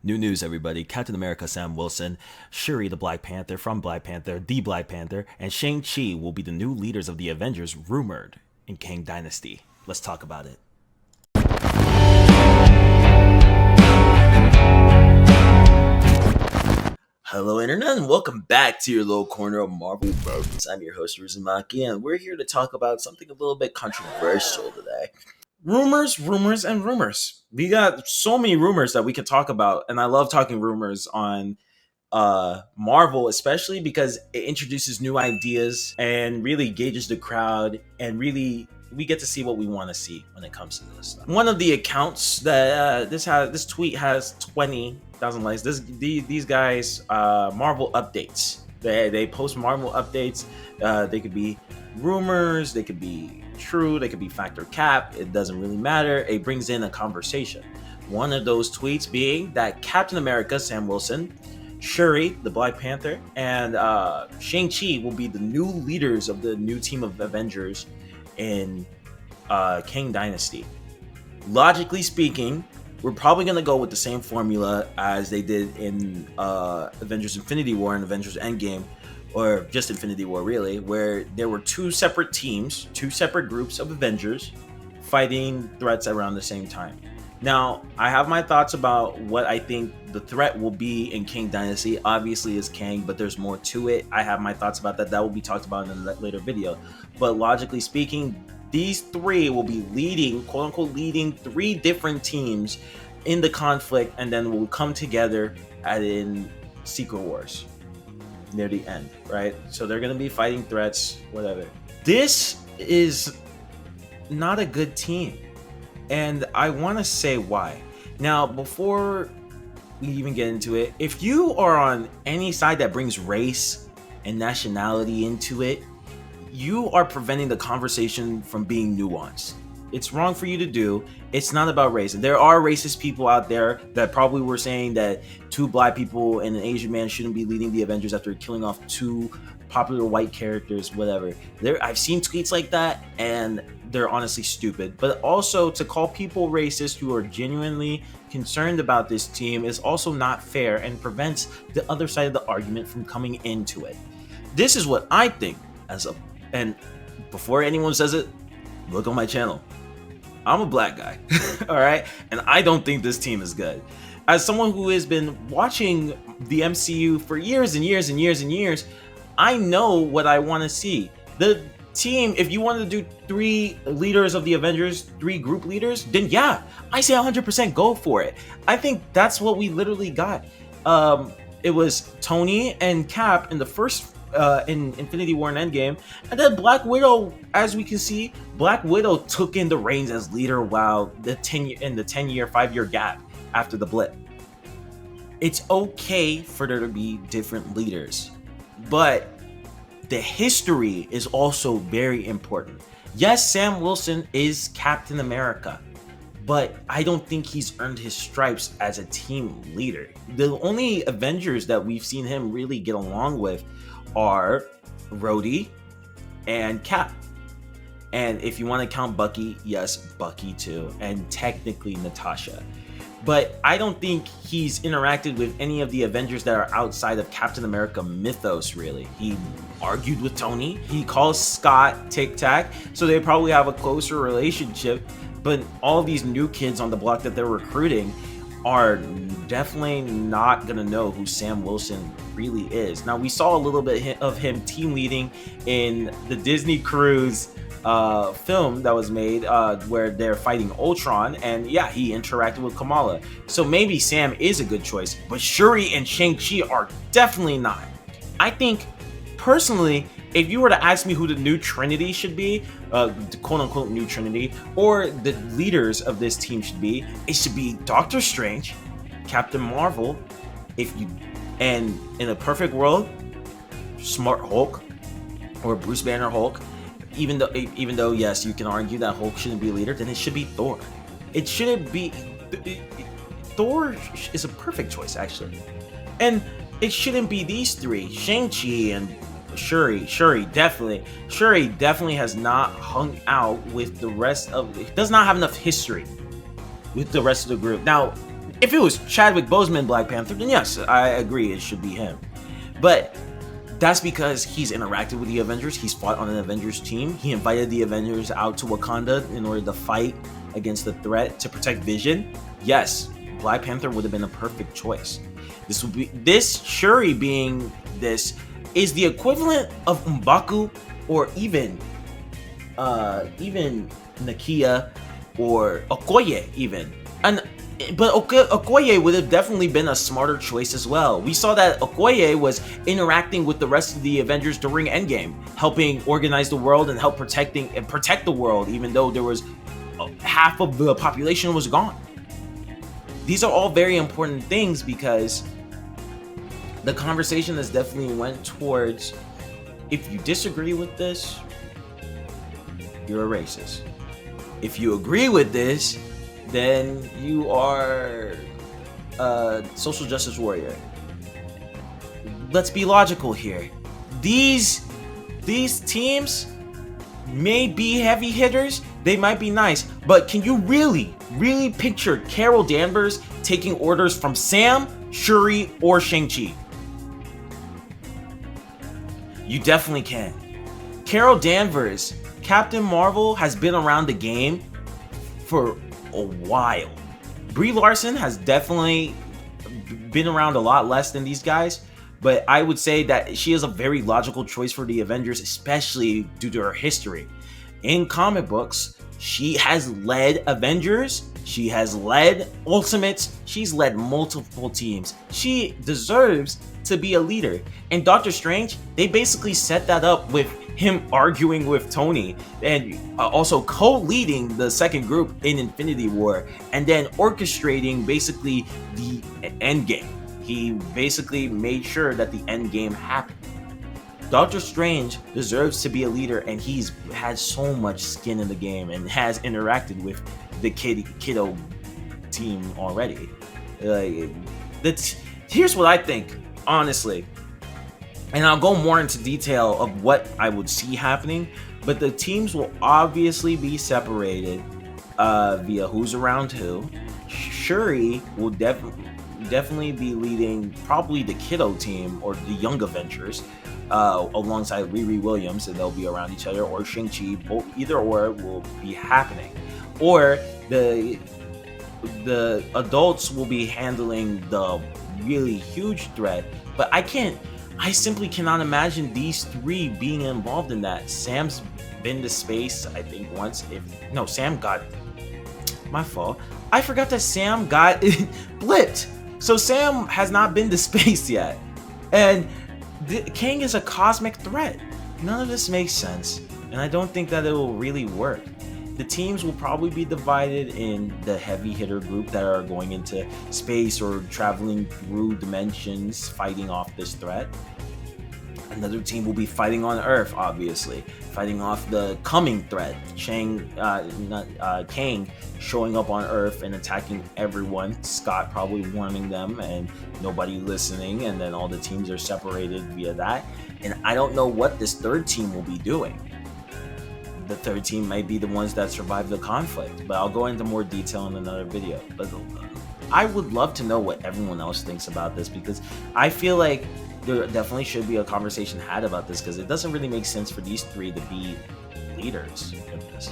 New news, everybody. Captain America Sam Wilson, Shuri the Black Panther from Black Panther, the Black Panther, and Shang-Chi will be the new leaders of the Avengers rumored in Kang Dynasty. Let's talk about it. Hello, Internet, and welcome back to your little corner of Marvel Movies. I'm your host, Ruzumakii, and we're here to talk about something a little bit controversial today. Rumors, and rumors. We got so many rumors that we could talk about, and I love talking rumors on Marvel, especially because it introduces new ideas and really gauges the crowd, and really we get to see what we want to see when it comes to this stuff. One of the accounts that this tweet has 20,000 likes. These guys Marvel updates. They post Marvel updates. They could be rumors, they could be true, they could be fact or cap. It doesn't really matter. It brings in a conversation. One of those tweets being that Captain America Sam Wilson, Shuri the Black Panther, and Shang-Chi will be the new leaders of the new team of Avengers in Kang Dynasty. Logically speaking, we're probably going to go with the same formula as they did in Avengers Infinity War and Avengers Endgame, or just Infinity War really, where there were two separate teams, two separate groups of Avengers fighting threats around the same time. Now, I have my thoughts about what I think the threat will be in Kang Dynasty. Obviously, is Kang, but there's more to it. I have my thoughts about that. That will be talked about in a later video. But logically speaking, these three will be leading, quote unquote, leading three different teams in the conflict, and then will come together in Secret Wars near the end, right? So they're going to be fighting threats, whatever. This is not a good team. And I want to say why. Now, before we even get into it, if you are on any side that brings race and nationality into it, you are preventing the conversation from being nuanced. It's wrong for you to do. It's not about race. There are racist people out there that probably were saying that two black people and an Asian man shouldn't be leading the Avengers after killing off two popular white characters, whatever. I've seen tweets like that, and they're honestly stupid. But also, to call people racist who are genuinely concerned about this team is also not fair and prevents the other side of the argument from coming into it. This is what I think and before anyone says it, look on my channel. I'm a black guy, all right? And I don't think this team is good. As someone who has been watching the MCU for years and years and years and years, I know what I want to see. The team, if you wanted to do three leaders of the Avengers, three group leaders, then yeah, I say 100% go for it. I think that's what we literally got. It was Tony and Cap in the first in Infinity War and Endgame, and then Black Widow, as we can see, Black Widow took in the reins as leader while the 10-year, 5-year gap after the blip. It's okay for there to be different leaders, but the history is also very important. Yes, Sam Wilson is Captain America, but I don't think he's earned his stripes as a team leader. The only Avengers that we've seen him really get along with are Rhodey and Cap. And if you want to count Bucky, yes, Bucky too, and technically Natasha. But I don't think he's interacted with any of the Avengers that are outside of Captain America mythos, really. He argued with Tony. He calls Scott Tic Tac, so they probably have a closer relationship. But all of these new kids on the block that they're recruiting are definitely not going to know who Sam Wilson really is. Now, we saw a little bit of him team leading in the Disney Cruise film that was made where they're fighting Ultron, and yeah, he interacted with Kamala. So maybe Sam is a good choice, but Shuri and Shang-Chi are definitely not. I think, personally, if you were to ask me who the new Trinity should be, the quote-unquote new Trinity, or the leaders of this team should be, it should be Doctor Strange, Captain Marvel, and in a perfect world, Smart Hulk, or Bruce Banner Hulk. Even though yes, you can argue that Hulk shouldn't be a leader, then it should be Thor. It shouldn't be... Thor is a perfect choice, actually. And it shouldn't be these three, Shang-Chi and Shuri definitely has not hung out with the rest of, does not have enough history with the rest of the group. Now, If it was Chadwick Boseman Black Panther, then yes, I agree it should be him. But that's because he's interacted with the Avengers. He's fought on an Avengers team. He invited the Avengers out to Wakanda in order to fight against the threat to protect Vision. Yes, Black Panther would have been a perfect choice. This Shuri being this is the equivalent of M'Baku or even Nakia or Okoye even. But Okoye would have definitely been a smarter choice as well. We saw that Okoye was interacting with the rest of the Avengers during Endgame, helping organize the world and protect the world, even though there was half of the population was gone. These are all very important things because the conversation has definitely went towards, if you disagree with this, you're a racist. If you agree with this, then you are a social justice warrior. Let's be logical here. These teams may be heavy hitters, they might be nice, but can you really picture Carol Danvers taking orders from Sam, Shuri, or Shang-Chi? You definitely can. Carol Danvers, Captain Marvel, has been around the game for a while. Brie Larson has definitely been around a lot less than these guys, but I would say that she is a very logical choice for the Avengers, especially due to her history. In comic books, she has led Avengers, she has led Ultimates, she's led multiple teams. She deserves to be a leader. And Doctor Strange, they basically set that up with him arguing with Tony and also co-leading the second group in Infinity War and then orchestrating basically the end game. He basically made sure that the end game happened. Doctor Strange deserves to be a leader, and he's had so much skin in the game and has interacted with the kiddo team already. Here's what I think, honestly, and I'll go more into detail of what I would see happening, but the teams will obviously be separated via who's around who. Shuri will definitely be leading probably the kiddo team or the young Avengers alongside Riri Williams, and they'll be around each other, or Shang-Chi. Either or will be happening, or the adults will be handling the really huge threat. But I simply cannot imagine these three being involved in that. Sam's been to space, I think, once. Sam got... My fault. I forgot that Sam got blipped. So Sam has not been to space yet. And Kang is a cosmic threat. None of this makes sense. And I don't think that it will really work. The teams will probably be divided in the heavy hitter group that are going into space or traveling through dimensions, fighting off this threat. Another team will be fighting on Earth, obviously, fighting off the coming threat. Kang showing up on Earth and attacking everyone. Scott probably warning them and nobody listening, and then all the teams are separated via that. And I don't know what this third team will be doing. The third team might be the ones that survive the conflict, but I'll go into more detail in another video. But I would love to know what everyone else thinks about this, because I feel like there definitely should be a conversation had about this, because it doesn't really make sense for these three to be leaders in this.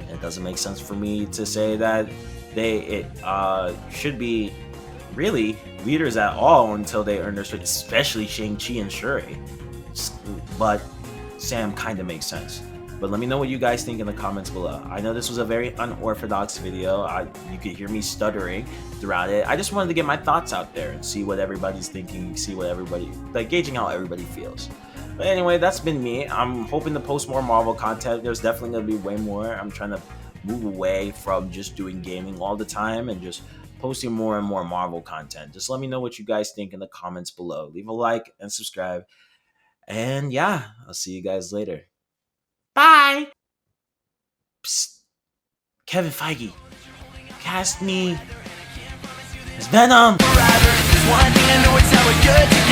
And it doesn't make sense for me to say that it should be really leaders at all until they earn their strength, especially Shang-Chi and Shuri. But Sam kind of makes sense. But let me know what you guys think in the comments below. I know this was a very unorthodox video. You could hear me stuttering throughout it. I just wanted to get my thoughts out there and see what everybody's thinking, see what everybody, gauging how everybody feels. But anyway, that's been me. I'm hoping to post more Marvel content. There's definitely going to be way more. I'm trying to move away from just doing gaming all the time and just posting more and more Marvel content. Just let me know what you guys think in the comments below. Leave a like and subscribe. And yeah, I'll see you guys later. Bye! Psst. Kevin Feige, cast me as Venom! One thing I know, it's how it could